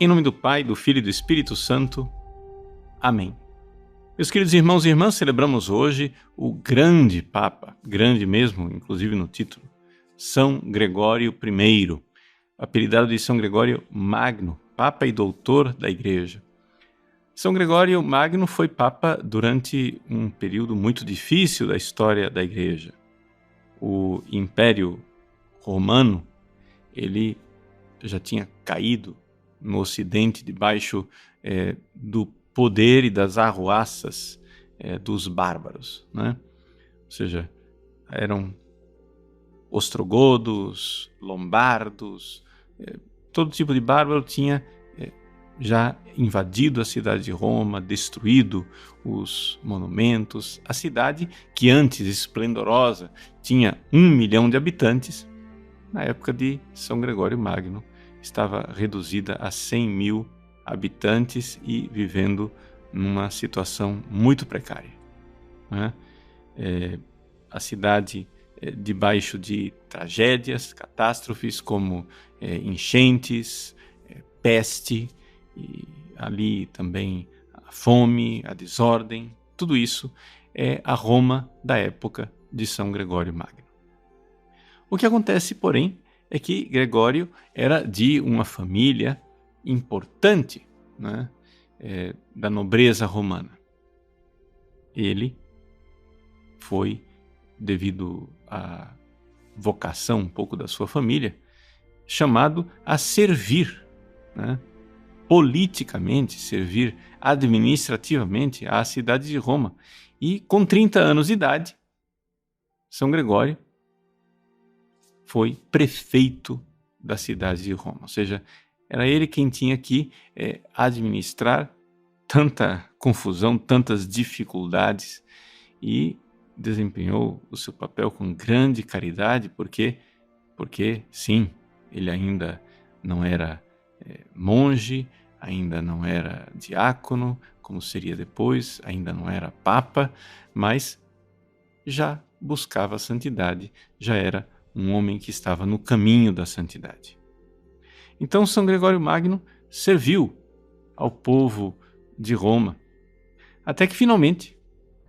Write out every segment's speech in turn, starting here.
Em nome do Pai, do Filho e do Espírito Santo. Amém. Meus queridos irmãos e irmãs, celebramos hoje o grande Papa, grande mesmo, inclusive no título, São Gregório I, apelidado de São Gregório Magno, Papa e Doutor da Igreja. São Gregório Magno foi Papa durante um período muito difícil da história da Igreja. O Império Romano, ele já tinha caído no Ocidente debaixo do poder e das arruaças dos bárbaros, né? Ou seja, eram ostrogodos, lombardos, todo tipo de bárbaro tinha já invadido a cidade de Roma, destruído os monumentos. A cidade, que antes esplendorosa tinha 1 milhão de habitantes, na época de São Gregório Magno, estava reduzida a 100 mil habitantes e vivendo numa situação muito precária, né? A cidade debaixo de tragédias, catástrofes como enchentes, peste, e ali também a fome, a desordem, tudo isso é a Roma da época de São Gregório Magno. O que acontece, porém, é que Gregório era de uma família importante, né, da nobreza romana. Ele foi, devido à vocação um pouco da sua família, chamado a servir, né, politicamente, servir administrativamente à cidade de Roma. E com 30 anos de idade, São Gregório foi prefeito da cidade de Roma, ou seja, era ele quem tinha que administrar tanta confusão, tantas dificuldades, e desempenhou o seu papel com grande caridade, porque sim, ele ainda não era monge, ainda não era diácono, como seria depois, ainda não era papa, mas já buscava a santidade, já era um homem que estava no caminho da santidade. Então São Gregório Magno serviu ao povo de Roma, até que finalmente,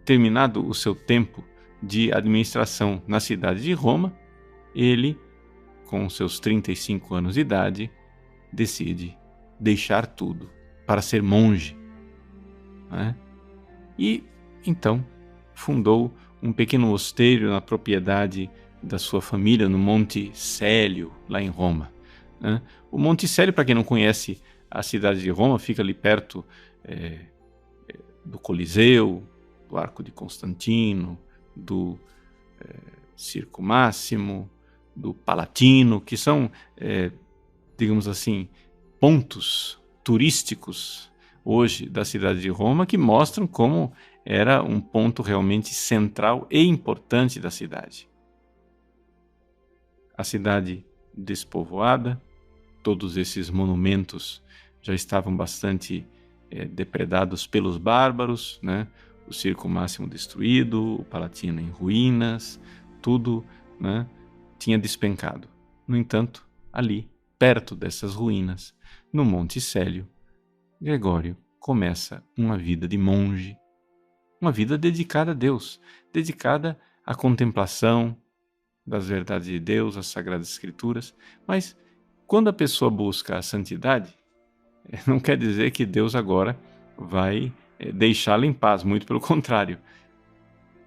terminado o seu tempo de administração na cidade de Roma, ele, com seus 35 anos de idade, decide deixar tudo para ser monge, né? E então fundou um pequeno mosteiro na propriedade da sua família no Monte Célio, lá em Roma, né? O Monte Célio, para quem não conhece a cidade de Roma, fica ali perto do Coliseu, do Arco de Constantino, do Circo Máximo, do Palatino, que são, digamos assim, pontos turísticos hoje da cidade de Roma, que mostram como era um ponto realmente central e importante da cidade. A cidade despovoada, todos esses monumentos já estavam bastante depredados pelos bárbaros, né? O Circo Máximo destruído, o Palatino em ruínas, tudo, né, tinha despencado. No entanto, ali, perto dessas ruínas, no Monte Célio, Gregório começa uma vida de monge, uma vida dedicada a Deus, dedicada à contemplação das verdades de Deus, às Sagradas Escrituras. Mas quando a pessoa busca a santidade, não quer dizer que Deus agora vai deixá-la em paz, muito pelo contrário.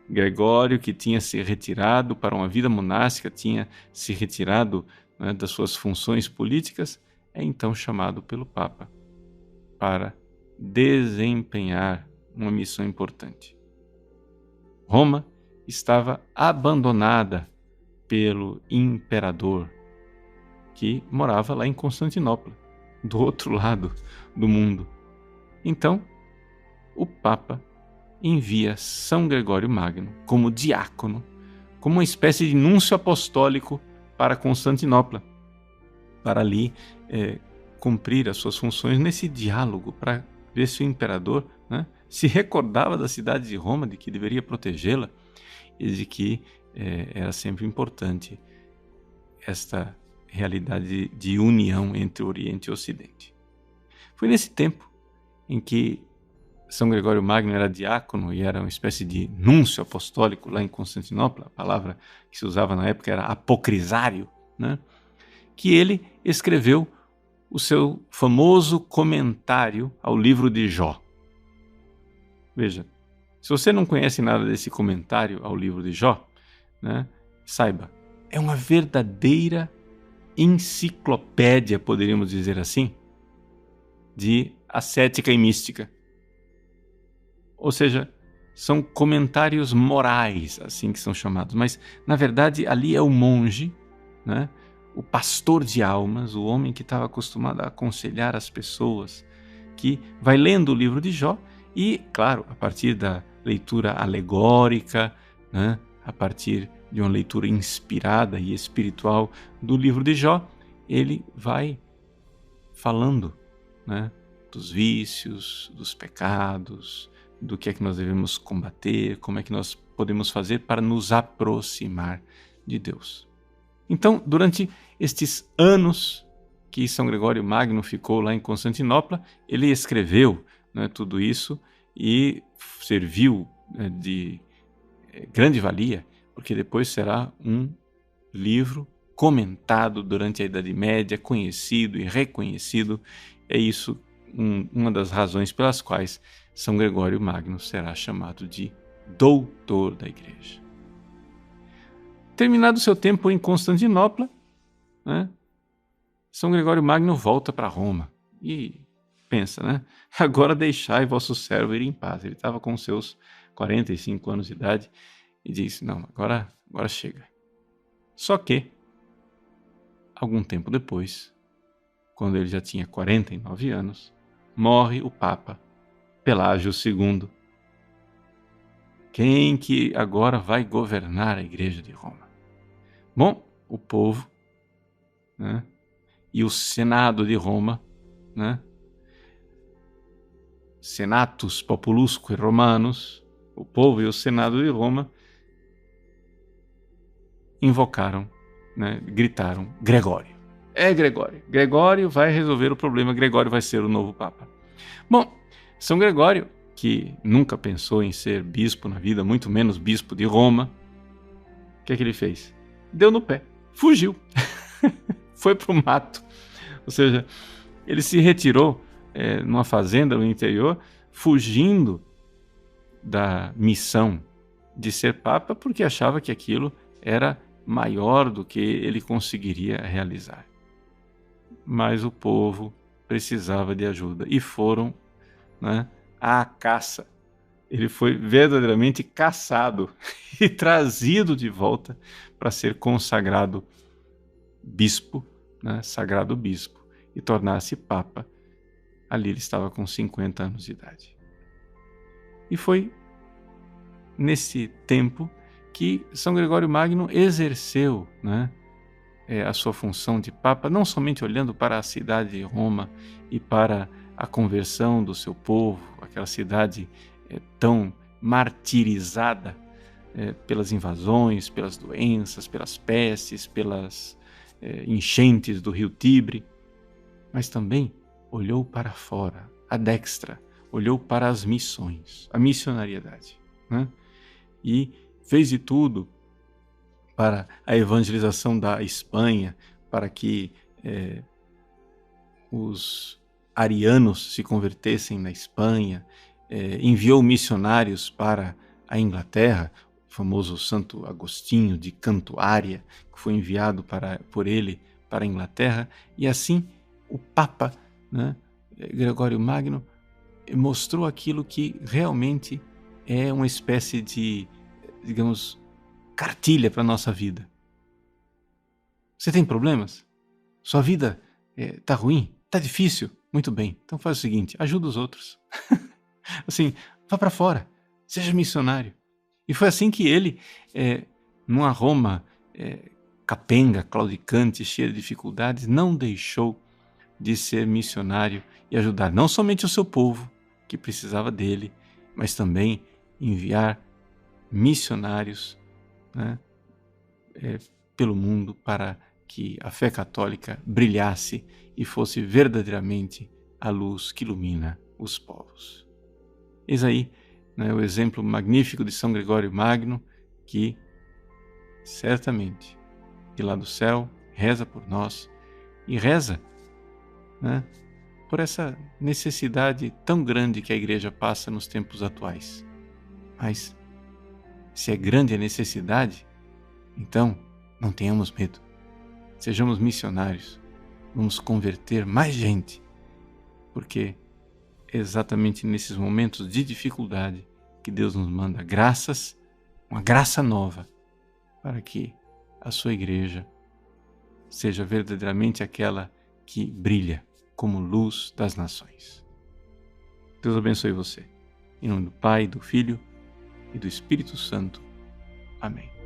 Gregório, que tinha se retirado para uma vida monástica, tinha se retirado, né, das suas funções políticas, é então chamado pelo Papa para desempenhar uma missão importante. Roma estava abandonada pelo imperador, que morava lá em Constantinopla, do outro lado do mundo. Então, o Papa envia São Gregório Magno como diácono, como uma espécie de núncio apostólico para Constantinopla, para ali cumprir as suas funções nesse diálogo, para ver se o imperador, né, se recordava da cidade de Roma, de que deveria protegê-la e de que era sempre importante esta realidade de união entre o Oriente e o Ocidente. Foi nesse tempo em que São Gregório Magno era diácono e era uma espécie de núncio apostólico lá em Constantinopla, a palavra que se usava na época era apocrisário, né? Que ele escreveu o seu famoso comentário ao livro de Jó. Veja, se você não conhece nada desse comentário ao livro de Jó, né, saiba, é uma verdadeira enciclopédia, poderíamos dizer assim, de ascética e mística. Ou seja, são comentários morais, assim que são chamados. Mas, na verdade, ali é o monge, né, o pastor de almas, o homem que estava acostumado a aconselhar as pessoas, que vai lendo o livro de Jó e, claro, a partir da leitura alegórica, né, a partir de uma leitura inspirada e espiritual do livro de Jó, ele vai falando, né, dos vícios, dos pecados, do que é que nós devemos combater, como é que nós podemos fazer para nos aproximar de Deus. Então, durante estes anos que São Gregório Magno ficou lá em Constantinopla, ele escreveu, né, tudo isso e serviu, né, de grande valia, porque depois será um livro comentado durante a Idade Média, conhecido e reconhecido. É isso uma das razões pelas quais São Gregório Magno será chamado de doutor da Igreja. Terminado seu tempo em Constantinopla, né, São Gregório Magno volta para Roma e pensa, né? Agora deixai vosso servo ir em paz. Ele estava com seus 45 anos de idade e disse, não, agora chega. Só que, algum tempo depois, quando ele já tinha 49 anos, morre o Papa Pelágio II. Quem que agora vai governar a Igreja de Roma? Bom, o povo, né, e o Senado de Roma, né, Senatus Populusque Romanus, o povo e o Senado de Roma, invocaram, né, gritaram, Gregório. É Gregório. Gregório vai resolver o problema, Gregório vai ser o novo Papa. Bom, São Gregório, que nunca pensou em ser bispo na vida, muito menos bispo de Roma, o que é que ele fez? Deu no pé, fugiu, foi para o mato. Ou seja, ele se retirou numa fazenda no interior, fugindo da missão de ser Papa, porque achava que aquilo era maior do que ele conseguiria realizar. Mas o povo precisava de ajuda e foram, né, à caça. Ele foi verdadeiramente caçado e trazido de volta para ser consagrado bispo, né, sagrado bispo, e tornar-se Papa. Ali ele estava com 50 anos de idade. E foi nesse tempo que São Gregório Magno exerceu, né, a sua função de Papa, não somente olhando para a cidade de Roma e para a conversão do seu povo, aquela cidade tão martirizada pelas invasões, pelas doenças, pelas pestes, pelas enchentes do rio Tibre, mas também olhou para fora, à destra, olhou para as missões, a missionariedade, né? E fez de tudo para a evangelização da Espanha, para que os arianos se convertessem na Espanha, enviou missionários para a Inglaterra, o famoso Santo Agostinho de Cantuária, que foi enviado por ele para a Inglaterra, e assim o Papa, né, Gregório Magno, mostrou aquilo que realmente é uma espécie de, digamos, cartilha para a nossa vida. Você tem problemas? Sua vida está ruim? Está difícil? Muito bem, então faz o seguinte, ajuda os outros. Assim, vá para fora, seja missionário. E foi assim que ele, numa Roma capenga, claudicante, cheia de dificuldades, não deixou de ser missionário e ajudar não somente o seu povo, que precisava dele, mas também enviar missionários, né, pelo mundo para que a fé católica brilhasse e fosse verdadeiramente a luz que ilumina os povos. Eis aí, né, o exemplo magnífico de São Gregório Magno, que certamente, de lá do céu, reza por nós e reza, né, por essa necessidade tão grande que a Igreja passa nos tempos atuais. Mas, se é grande a necessidade, então não tenhamos medo. Sejamos missionários. Vamos converter mais gente, porque é exatamente nesses momentos de dificuldade que Deus nos manda graças, uma graça nova, para que a sua igreja seja verdadeiramente aquela que brilha como luz das nações. Deus abençoe você. Em nome do Pai, do Filho e do Espírito Santo. Amém.